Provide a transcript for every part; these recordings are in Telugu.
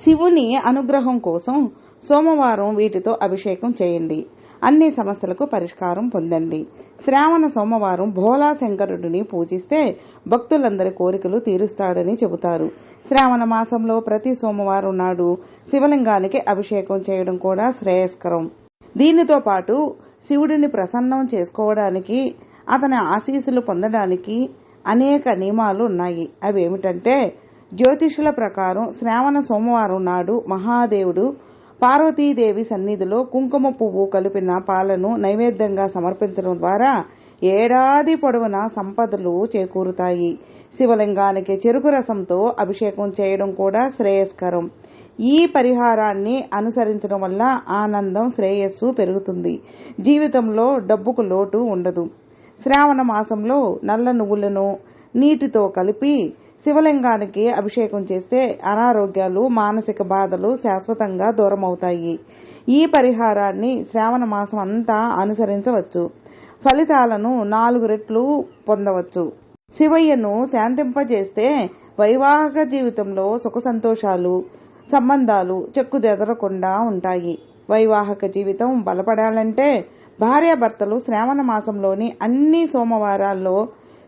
శివుని అనుగ్రహం కోసం సోమవారం వీటితో అభిషేకం చేయండి. అన్ని సమస్యలకు పరిష్కారం పొందండి. శ్రావణ సోమవారం భోలా శంకరుడిని పూజిస్తే భక్తులందరి కోరికలు తీరుస్తాడని చెబుతారు. శ్రావణ మాసంలో ప్రతి సోమవారం నాడు శివలింగానికి అభిషేకం చేయడం కూడా శ్రేయస్కరం. దీనితో పాటు శివుడిని ప్రసన్నం చేసుకోవడానికి, అతని ఆశీస్సులు పొందడానికి అనేక నియమాలు ఉన్నాయి. అవి ఏమిటంటే, జ్యోతిషుల ప్రకారం శ్రావణ సోమవారం నాడు మహాదేవుడు పార్వతీదేవి సన్నిధిలో కుంకుమ పువ్వు కలిపిన పాలను నైవేద్యంగా సమర్పించడం ద్వారా ఏడాది పొడవునా సంపదలు చేకూరుతాయి. శివలింగానికి చెరుకు రసంతో అభిషేకం చేయడం కూడా శ్రేయస్కరం. ఈ పరిహారాన్ని అనుసరించడం వల్ల ఆనందం, శ్రేయస్సు పెరుగుతుంది. జీవితంలో డబ్బుకు లోటు ఉండదు. శ్రావణ మాసంలో నల్ల నువ్వులను నీటితో కలిపి శివలింగానికి అభిషేకం చేస్తే అనారోగ్యాలు, మానసిక బాధలు శాశ్వతంగా దూరమవుతాయి. ఈ పరిహారాన్ని శ్రావణ మాసం అంతా అనుసరించవచ్చు. ఫలితాలను 4 రెట్లు పొందవచ్చు. శివయ్యను శాంతింపజేస్తే వైవాహిక జీవితంలో సుఖ సంతోషాలు, సంబంధాలు చెక్కుచెదరకుండా ఉంటాయి. వైవాహిక జీవితం బలపడాలంటే భార్యాభర్తలు శ్రావణ మాసంలోని అన్ని సోమవారాల్లో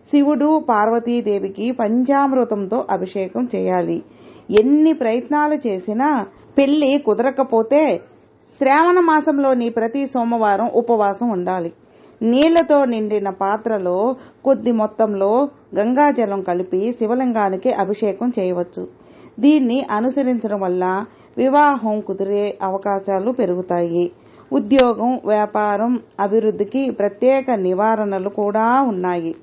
శివుడు, పార్వతీదేవికి పంచామృతంతో అభిషేకం చేయాలి. ఎన్ని ప్రయత్నాలు చేసినా పెళ్లి కుదరకపోతే శ్రావణ మాసంలోని ప్రతి సోమవారం ఉపవాసం ఉండాలి. నీళ్లతో నిండిన పాత్రలో కొద్ది మొత్తంలో గంగాజలం కలిపి శివలింగానికి అభిషేకం చేయవచ్చు. దీన్ని అనుసరించడం వల్ల వివాహం కుదిరే అవకాశాలు పెరుగుతాయి. ఉద్యోగం, వ్యాపారం అభివృద్ధికి ప్రత్యేక నివారణలు కూడా ఉన్నాయి.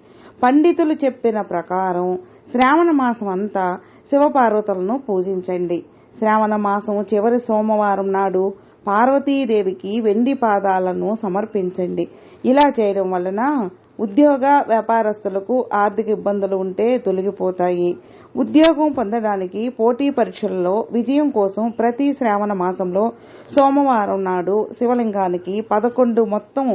పండితులు చెప్పిన ప్రకారం శ్రావణ మాసం అంతా శివపార్వతులను పూజించండి. శ్రావణ మాసం చివరి సోమవారం నాడు పార్వతీదేవికి వెండి పాదాలను సమర్పించండి. ఇలా చేయడం వలన ఉద్యోగ వ్యాపారస్తులకు ఆర్థిక ఇబ్బందులు ఉంటే తొలగిపోతాయి. ఉద్యోగం పొందడానికి పోటీ పరీక్షల్లో విజయం కోసం ప్రతి శ్రావణ మాసంలో సోమవారం నాడు శివలింగానికి 11 మొత్తం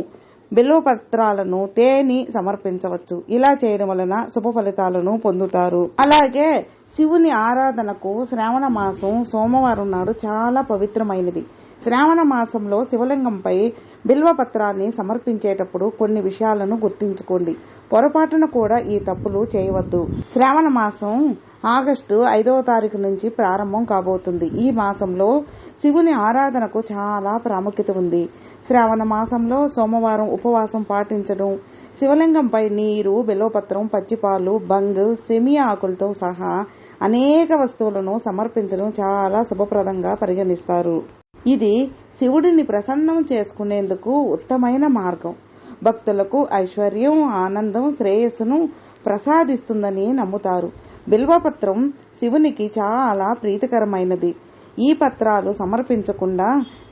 బిల్వపత్రాలను, తేనె సమర్పించవచ్చు. ఇలా చేయడం వలన శుభ ఫలితాలను పొందుతారు. అలాగే శివుని ఆరాధనకు శ్రావణ మాసం సోమవారం నాడు చాలా పవిత్రమైనది. శ్రావణ మాసంలో శివలింగంపై బిల్వపత్రాన్ని సమర్పించేటప్పుడు కొన్ని విషయాలను గుర్తుంచుకోండి. పొరపాటున కూడా ఈ తప్పులు చేయవద్దు. శ్రావణ మాసం ఆగస్టు 5వ తారీఖు నుంచి ప్రారంభం కాబోతుంది. ఈ మాసంలో శివుని ఆరాధనకు చాలా ప్రాముఖ్యత ఉంది. శ్రావణ మాసంలో సోమవారం ఉపవాసం పాటించడం, శివలింగంపై నీరు, బిల్వపత్రం, పచ్చిపాలు, బంగ్, సెమి ఆకులతో సహా అనేక వస్తువులను సమర్పించడం చాలా శుభప్రదంగా పరిగణిస్తారు. ఇది శివుడిని ప్రసన్నం చేసుకునేందుకు ఉత్తమైన మార్గం. భక్తులకు ఐశ్వర్యం, ఆనందం, శ్రేయస్సును ప్రసాదిస్తుందని నమ్ముతారు. బిల్వపత్రం శివునికి చాలా ప్రీతికరమైనది. ఈ పత్రాలు సమర్పించకుండా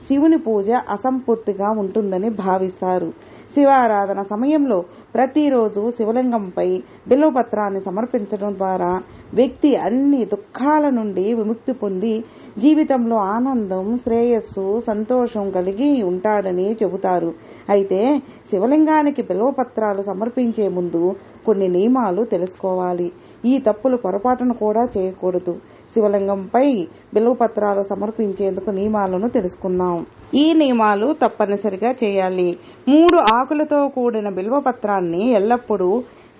శివుని పూజ అసంపూర్తిగా ఉంటుందని భావిస్తారు. శివారాధన సమయంలో ప్రతిరోజు శివలింగంపై బిల్వపత్రాన్ని సమర్పించడం ద్వారా వ్యక్తి అన్ని దుఃఖాల నుండి విముక్తి పొంది జీవితంలో ఆనందం, శ్రేయస్సు, సంతోషం కలిగి ఉంటాడని చెబుతారు. అయితే శివలింగానికి బిల్వపత్రాలు సమర్పించే ముందు కొన్ని నియమాలు తెలుసుకోవాలి. ఈ తప్పులు పొరపాటును కూడా చేయకూడదు. శివలింగంపై బిల్వపత్రాలు సమర్పించేందుకు నియమాలను తెలుసుకుందాం. ఈ నియమాలు తప్పనిసరిగా చేయాలి. 3 ఆకులతో కూడిన బిల్వపత్రాన్ని ఎల్లప్పుడూ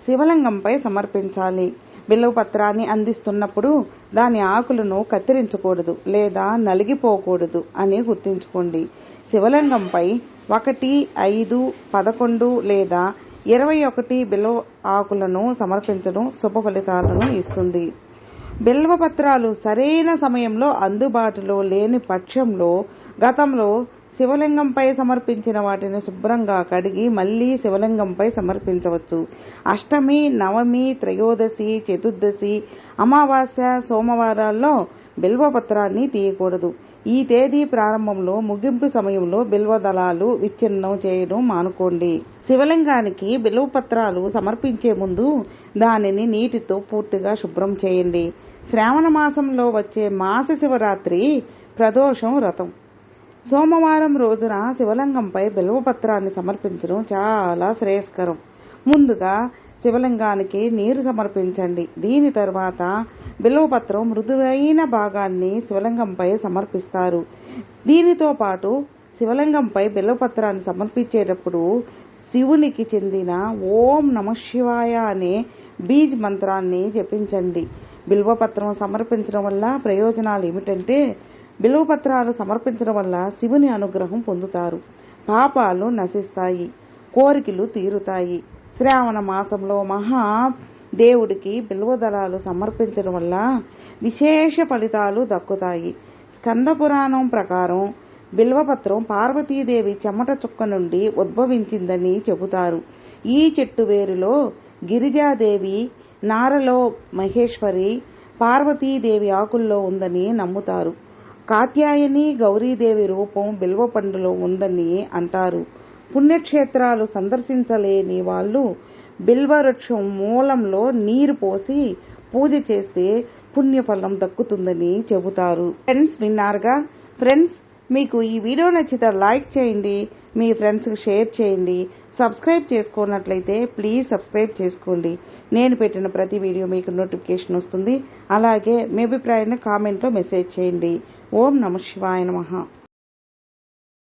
శివలింగంపై సమర్పించాలి. బిల్వపత్రాన్ని అందిస్తున్నప్పుడు దాని ఆకులను కత్తిరించకూడదు లేదా నలిగిపోకూడదు అని గుర్తుంచుకోండి. శివలింగంపై 1, 5, 11 లేదా 21 బిల్వ ఆకులను సమర్పించడం శుభ ఫలితాలను ఇస్తుంది. బిల్వపత్రాలు సరైన సమయంలో అందుబాటులో లేని పక్షంలో గతంలో శివలింగంపై సమర్పించిన వాటిని శుభ్రంగా కడిగి మళ్లీ శివలింగంపై సమర్పించవచ్చు. అష్టమి, నవమి, త్రయోదశి, చతుర్దశి, అమావాస్య, సోమవారాల్లో బిల్వపత్రాన్ని తీయకూడదు. ఈ తేదీ ప్రారంభంలో, ముగింపు సమయంలో బిల్వదళాలు విచ్ఛిన్నం చేయడం మానుకోండి. శివలింగానికి బిల్వపత్రాలు సమర్పించే ముందు దానిని నీటితో పూర్తిగా శుభ్రం చేయండి. శ్రావణ మాసంలో వచ్చే మాస శివరాత్రి ప్రదోషం వ్రతం సోమవారం రోజున శివలింగంపై బిల్వపత్రాన్ని సమర్పించడం చాలా శ్రేయస్కరం. ముందుగా శివలింగానికి నీరు సమర్పించండి. దీని తర్వాత బిల్వపత్రం మృదువైన భాగాన్ని శివలింగంపై సమర్పిస్తారు. దీనితో పాటు శివలింగంపై బిల్వపత్రాన్ని సమర్పించేటప్పుడు శివునికి చెందిన ఓం నమః శివాయ అనే బీజ్ మంత్రాన్ని జపించండి. బిల్వపత్రం సమర్పించడం వల్ల ప్రయోజనాలు ఏమిటంటే, బిల్వపత్రాలు సమర్పించడం వల్ల శివుని అనుగ్రహం పొందుతారు, పాపాలు నశిస్తాయి, కోరికలు తీరుతాయి. శ్రావణ మాసంలో దేవుడికి బిల్వదళాలు సమర్పించడం వల్ల విశేష ఫలితాలు దక్కుతాయి. స్కంద పురాణం ప్రకారం బిల్వపత్రం పార్వతీదేవి చెమట చుక్క నుండి ఉద్భవించిందని చెబుతారు. ఈ చెట్టు వేరులో గిరిజాదేవి, నారలో మహేశ్వరి, పార్వతీదేవి ఆకుల్లో ఉందని నమ్ముతారు. కాత్యాయని, గౌరీదేవి రూపం బిల్వపండులో ఉందని అంటారు. పుణ్యక్షేత్రాలు సందర్శించలేని వాళ్ళు బిల్వవృక్షం మూలంలో నీరు పోసి పూజ చేస్తే పుణ్యఫలం దక్కుతుందని చెబుతారు. ఫ్రెండ్స్, విన్నారుగా. ఫ్రెండ్స్, మీకు ఈ వీడియో నచ్చితే లైక్ చేయండి, మీ ఫ్రెండ్స్కి షేర్ చేయండి. సబ్స్క్రైబ్ చేసుకున్నట్లయితే ప్లీజ్ సబ్స్క్రైబ్ చేసుకోండి. నేను పెట్టిన ప్రతి వీడియో మీకు నోటిఫికేషన్ వస్తుంది. అలాగే మీ అభిప్రాయాన్ని కామెంట్లో మెసేజ్ చేయండి. ఓం నమః శివాయ నమః.